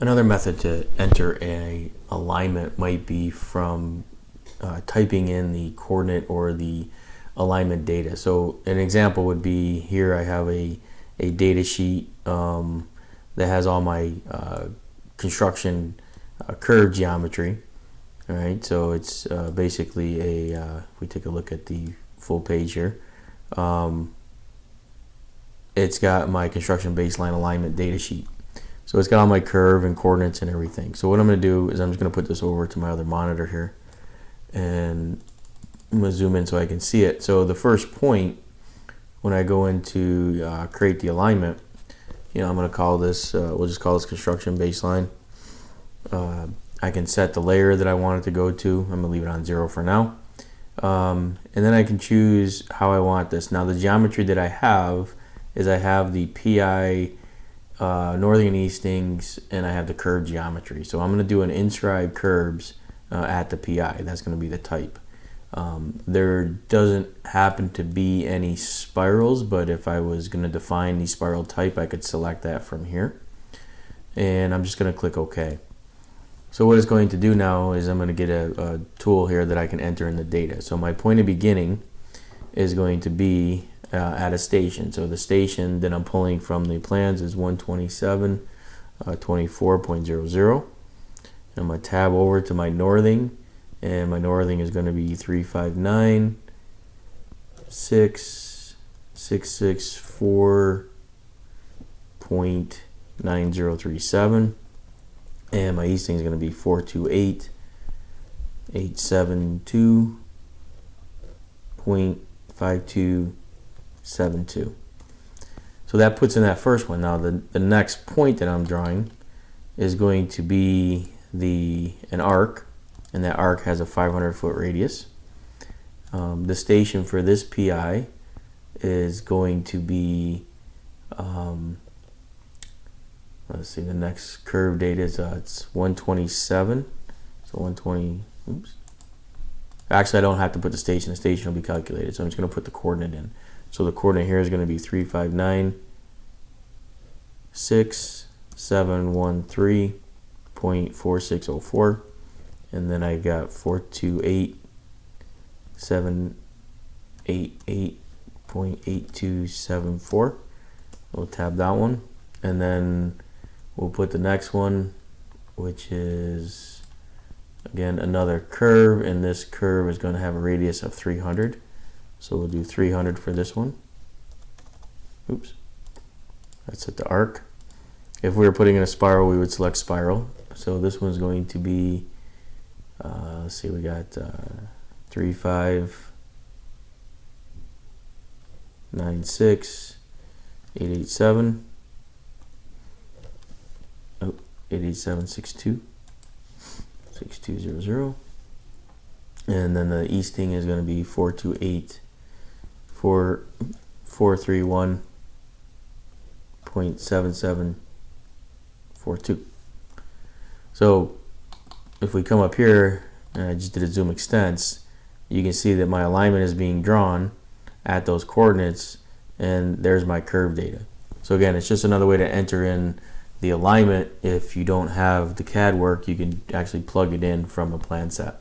Another method to enter a alignment might be from typing in the coordinate or the alignment data. So an example would be here I have a data sheet that has all my construction curve geometry. All right, so it's basically if we take a look at the full page here, it's got my construction baseline alignment data sheet. So it's got all my curve and coordinates and everything. So what I'm going to do is I'm just going to put this over to my other monitor here, and I'm going to zoom in so I can see it. So the first point, when I go into create the alignment, I'm going to call this, we'll just call this construction baseline. I can set the layer that I want it to go to. I'm going to leave it on 0 for now. And then I can choose how I want this. Now the geometry that I have is I have the PI Northing and Eastings, and I have the curve geometry. So I'm going to do an inscribed curves at the PI. That's going to be the type. There doesn't happen to be any spirals, but if I was going to define the spiral type, I could select that from here. And I'm just going to click OK. So what it's going to do now is I'm going to get a tool here that I can enter in the data. So my point of beginning is going to be at a station. So the station that I'm pulling from the plans is 127.24.00. I'm going to tab over to my northing, and my northing is going to be 359.664.9037. And my easting is going to be 428.872.5272. So that puts in that first one. Now the next point that I'm drawing is going to be an arc, and that arc has a 500-foot radius. The station for this PI is going to be let's see, the next curve date is it's 127. So 120, oops. Actually, I don't have to put the station will be calculated. So I'm just going to put the coordinate in. So the coordinate here is going to be 359.6713.4604. And then I got 428.788.8274. We'll tab that one. And then we'll put the next one, which is again another curve, and this curve is going to have a radius of 300. So we'll do 300 for this one. Oops, that's at the arc. If we were putting in a spiral, we would select spiral. So this one's going to be let's see, we got 3596887. 88762 6200, and then the easting is going to be 428.431.7742. So if we come up here, and I just did a zoom extents, you can see that my alignment is being drawn at those coordinates, and there's my curve data. So again, it's just another way to enter in the alignment. If you don't have the CAD work, you can actually plug it in from a plan set.